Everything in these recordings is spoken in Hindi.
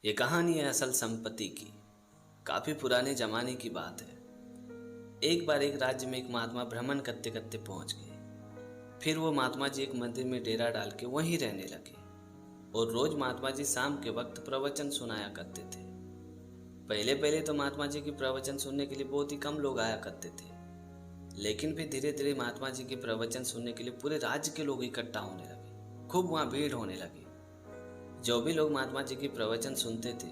ये कहानी है असल संपत्ति की। काफी पुराने जमाने की बात है। एक बार एक राज्य में एक महात्मा भ्रमण करते करते पहुंच गए। फिर वो महात्मा जी एक मंदिर में डेरा डाल के वहीं रहने लगे और रोज महात्मा जी शाम के वक्त प्रवचन सुनाया करते थे। पहले पहले तो महात्मा जी की प्रवचन सुनने के लिए बहुत ही कम लोग आया करते थे, लेकिन फिर धीरे धीरे महात्मा जी के प्रवचन सुनने के लिए पूरे राज्य के लोग इकट्ठा होने लगे। खूब वहाँ भीड़ होने लगी। जो भी लोग महात्मा जी की प्रवचन सुनते थे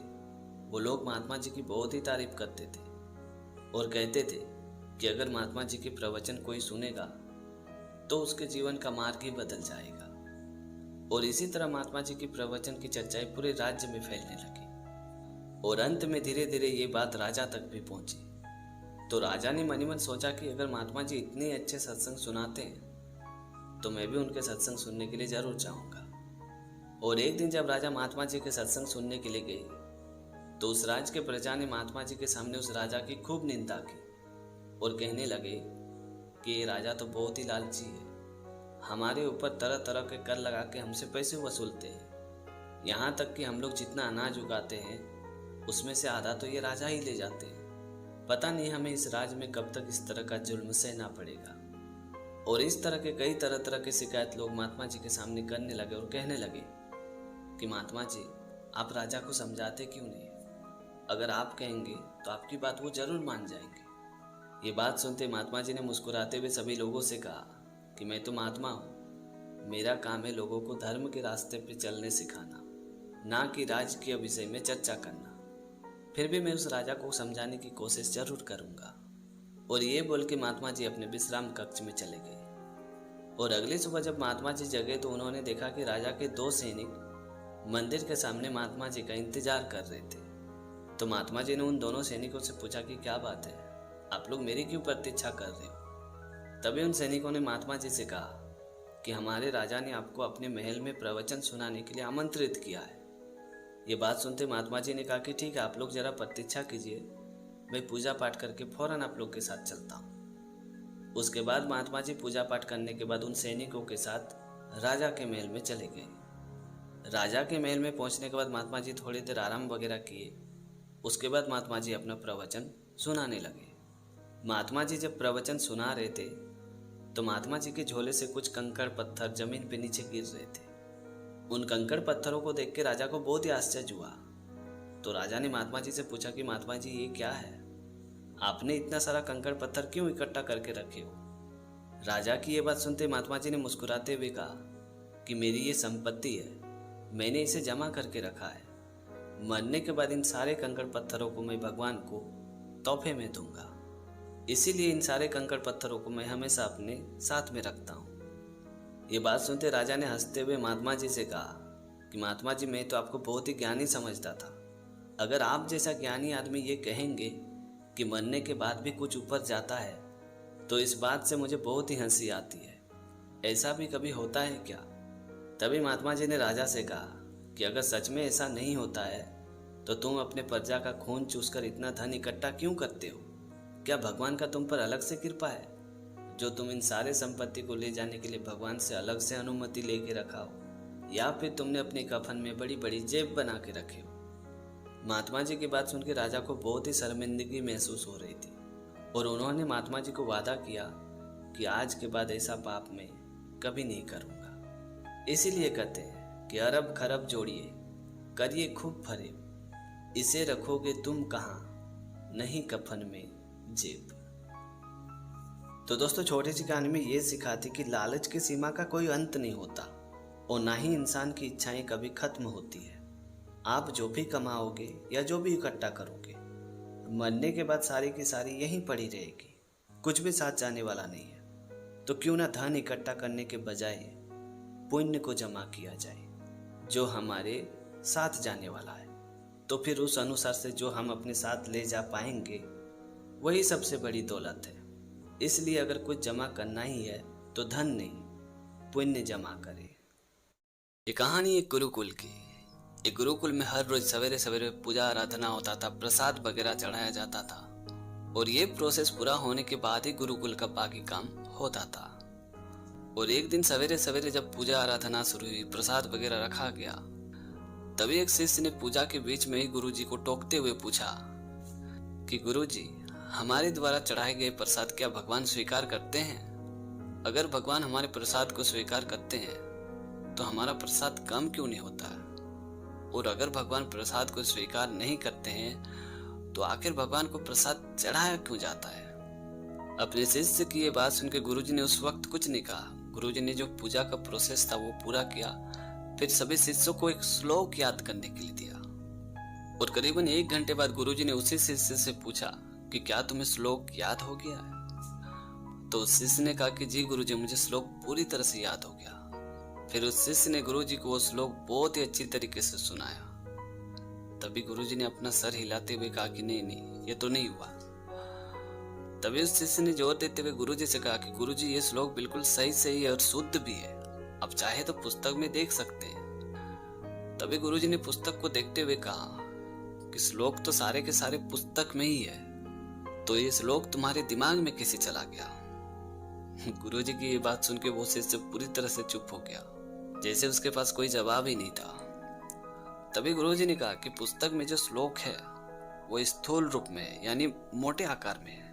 वो लोग महात्मा जी की बहुत ही तारीफ करते थे और कहते थे कि अगर महात्मा जी के प्रवचन कोई सुनेगा तो उसके जीवन का मार्ग ही बदल जाएगा। और इसी तरह महात्मा जी की प्रवचन की चर्चाएं पूरे राज्य में फैलने लगी और अंत में धीरे धीरे ये बात राजा तक भी पहुंची। तो राजा ने मन ही मन सोचा कि अगर महात्मा जी इतने अच्छे सत्संग सुनाते हैं तो मैं भी उनके सत्संग सुनने के लिए जरूर जाऊंगा। और एक दिन जब राजा महात्मा जी के सत्संग सुनने के लिए गए तो उस राज्य के प्रजा ने महात्मा जी के सामने उस राजा की खूब निंदा की और कहने लगे कि ये राजा तो बहुत ही लालची है, हमारे ऊपर तरह तरह के कर लगा के हमसे पैसे वसूलते हैं। यहाँ तक कि हम लोग जितना अनाज उगाते हैं उसमें से आधा तो ये राजा ही ले जाते हैं। पता नहीं हमें इस राज्य में कब तक इस तरह का जुल्म सहना पड़ेगा। और इस तरह के कई तरह तरह की शिकायत लोग महात्मा जी के सामने करने लगे और कहने लगे कि महात्मा जी आप राजा को समझाते क्यों नहीं? अगर आप कहेंगे तो आपकी बात वो जरूर मान जाएंगे। ये बात सुनते महात्मा जी ने मुस्कुराते हुए सभी लोगों से कहा कि मैं तो महात्मा हूँ, मेरा काम है लोगों को धर्म के रास्ते पे चलने सिखाना, ना कि राजकीय विषय में चर्चा करना। फिर भी मैं उस राजा को समझाने की कोशिश जरूर करूँगा। और ये बोल के महात्मा जी अपने विश्राम कक्ष में चले गए। और अगली सुबह जब महात्मा जी जगे तो उन्होंने देखा कि राजा के 2 सैनिक मंदिर के सामने महात्मा जी का इंतजार कर रहे थे। तो महात्मा जी ने उन दोनों सैनिकों से पूछा कि क्या बात है, आप लोग मेरी क्यों प्रतीक्षा कर रहे हो? तभी उन सैनिकों ने महात्मा जी से कहा कि हमारे राजा ने आपको अपने महल में प्रवचन सुनाने के लिए आमंत्रित किया है। ये बात सुनते महात्मा जी ने कहा कि ठीक है, आप लोग जरा प्रतीक्षा कीजिए, मैं पूजा पाठ करके फौरन आप लोग के साथ चलता हूँ। उसके बाद महात्मा जी पूजा पाठ करने के बाद उन सैनिकों के साथ राजा के महल में चले गए। राजा के महल में पहुंचने के बाद महात्मा जी थोड़ी देर आराम वगैरह किए। उसके बाद महात्मा जी अपना प्रवचन सुनाने लगे। महात्मा जी जब प्रवचन सुना रहे थे तो महात्मा जी के झोले से कुछ कंकड़ पत्थर जमीन पे नीचे गिर रहे थे। उन कंकड़ पत्थरों को देख के राजा को बहुत ही आश्चर्य हुआ। तो राजा ने महात्मा जी से पूछा कि महात्मा जी ये क्या है, आपने इतना सारा कंकड़ पत्थर क्यों इकट्ठा करके रखे हो? राजा की ये बात सुनते महात्मा जी ने मुस्कुराते हुए कहा कि मेरी ये संपत्ति है, मैंने इसे जमा करके रखा है। मरने के बाद इन सारे कंकड़ पत्थरों को मैं भगवान को तोहफे में दूंगा, इसीलिए इन सारे कंकड़ पत्थरों को मैं हमेशा अपने साथ में रखता हूँ। ये बात सुनते राजा ने हंसते हुए महात्मा जी से कहा कि महात्मा जी मैं तो आपको बहुत ही ज्ञानी समझता था। अगर आप जैसा ज्ञानी आदमी ये कहेंगे कि मरने के बाद भी कुछ ऊपर जाता है तो इस बात से मुझे बहुत ही हंसी आती है। ऐसा भी कभी होता है क्या? तभी महात्मा जी ने राजा से कहा कि अगर सच में ऐसा नहीं होता है तो तुम अपने प्रजा का खून चूसकर इतना धन इकट्ठा क्यों करते हो? क्या भगवान का तुम पर अलग से कृपा है जो तुम इन सारे संपत्ति को ले जाने के लिए भगवान से अलग से अनुमति लेके रखा हो, या फिर तुमने अपने कफन में बड़ी बड़ी जेब बना के रखे हो? महात्मा जी की बात सुनकर राजा को बहुत ही शर्मिंदगी महसूस हो रही थी और उन्होंने महात्मा जी को वादा किया कि आज के बाद ऐसा पाप मैं कभी नहीं करूँगा। इसीलिए कहते हैं कि अरब खरब जोड़िए, करिए खूब फरे, इसे रखोगे तुम कहाँ, नहीं कफन में जेब। तो दोस्तों छोटी सी कहानी में ये सिखाती कि लालच की सीमा का कोई अंत नहीं होता और ना ही इंसान की इच्छाएं कभी खत्म होती है। आप जो भी कमाओगे या जो भी इकट्ठा करोगे, मरने के बाद सारी की सारी यहीं पड़ी रहेगी, कुछ भी साथ जाने वाला नहीं है। तो क्यों ना धन इकट्ठा करने के बजाय पुण्य को जमा किया जाए जो हमारे साथ जाने वाला है। तो फिर उस अनुसार से जो हम अपने साथ ले जा पाएंगे वही सबसे बड़ी दौलत है। इसलिए अगर कुछ जमा करना ही है तो धन नहीं, पुण्य जमा करें। ये कहानी एक गुरुकुल की। एक गुरुकुल में हर रोज सवेरे सवेरे पूजा आराधना होता था, प्रसाद वगैरह चढ़ाया जाता था और ये प्रोसेस पूरा होने के बाद ही गुरुकुल का बाकी काम होता था। और एक दिन सवेरे सवेरे जब पूजा आराधना शुरू हुई, प्रसाद वगैरह रखा गया तभी एक शिष्य ने पूजा के बीच में ही गुरुजी को टोकते हुए पूछा कि गुरुजी, हमारे द्वारा चढ़ाए गए प्रसाद क्या भगवान स्वीकार करते हैं? अगर भगवान हमारे प्रसाद को स्वीकार करते हैं तो हमारा प्रसाद कम क्यों नहीं होता है? और अगर भगवान प्रसाद को स्वीकार नहीं करते हैं तो आखिर भगवान को प्रसाद चढ़ाया क्यों जाता है? अपने शिष्य की ये बात सुनकर गुरुजी ने उस वक्त कुछ नहीं कहा। गुरुजी ने जो पूजा का प्रोसेस था वो पूरा किया, फिर सभी शिष्यों को एक श्लोक याद करने के लिए दिया और करीबन 1 घंटे बाद गुरुजी ने उसी शिष्य से पूछा कि क्या तुम्हें श्लोक याद हो गया है? तो उस शिष्य ने कहा कि जी गुरुजी, मुझे श्लोक पूरी तरह से याद हो गया। फिर उस शिष्य ने गुरुजी को वो श्लोक बहुत ही अच्छी तरीके से सुनाया। तभी गुरुजी ने अपना सर हिलाते हुए कहा कि नहीं, ये तो नहीं हुआ। तभी उस शिष्य ने जोर देते हुए गुरुजी से कहा कि गुरुजी, ये श्लोक बिल्कुल सही है और शुद्ध भी है, आप चाहे तो पुस्तक में देख सकते हैं। तभी गुरुजी ने पुस्तक को देखते हुए कहा कि श्लोक तो सारे के सारे पुस्तक में ही है, तो ये श्लोक तुम्हारे दिमाग में कैसे चला गया? गुरुजी की ये बात सुन के वो शिष्य पूरी तरह से चुप हो गया, जैसे उसके पास कोई जवाब ही नहीं था। तभी गुरुजी ने कहा कि पुस्तक में जो श्लोक है वो स्थूल रूप में है, यानी मोटे आकार में है।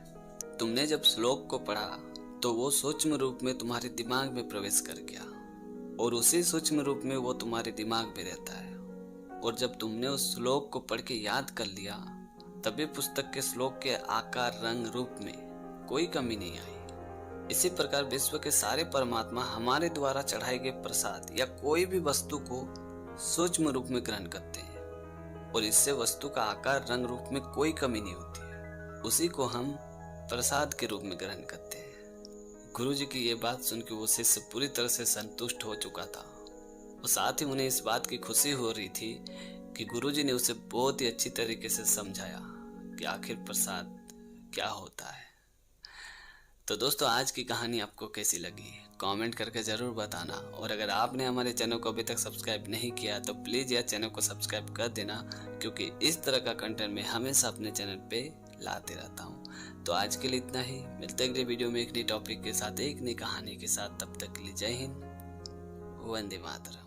तुमने जब श्लोक को पढ़ा तो वो सूक्ष्म रूप में तुम्हारे दिमाग में प्रवेश कर गया और उसी सूक्ष्म रूप में वो तुम्हारे दिमाग में रहता है। और जब तुमने उस श्लोक को पढ़ के याद कर लिया तभी पुस्तक के श्लोक के आकार, रंग, रूप में कोई कमी नहीं आई। इसी प्रकार विश्व के सारे परमात्मा हमारे द्वारा चढ़ाए गए प्रसाद या कोई भी वस्तु को सूक्ष्म रूप में ग्रहण करते हैं और इससे वस्तु का आकार, रंग, रूप में कोई कमी नहीं होती है। उसी को हम प्रसाद के रूप में ग्रहण करते हैं। गुरुजी की ये बात सुन के वो शिष्य पूरी तरह से संतुष्ट हो चुका था और साथ ही उन्हें इस बात की खुशी हो रही थी कि गुरुजी ने उसे बहुत ही अच्छी तरीके से समझाया कि आखिर प्रसाद क्या होता है। तो दोस्तों, आज की कहानी आपको कैसी लगी कमेंट करके ज़रूर बताना। और अगर आपने हमारे चैनल को अभी तक सब्सक्राइब नहीं किया तो प्लीज़ यार चैनल को सब्सक्राइब कर देना, क्योंकि इस तरह का कंटेंट मैं हमेशा अपने चैनल पे लाते रहता हूँ। तो आज के लिए इतना ही, मिलते हैं अगले वीडियो में एक नई टॉपिक के साथ, एक नई कहानी के साथ। तब तक के लिए जय हिंद, वंदे मातरम।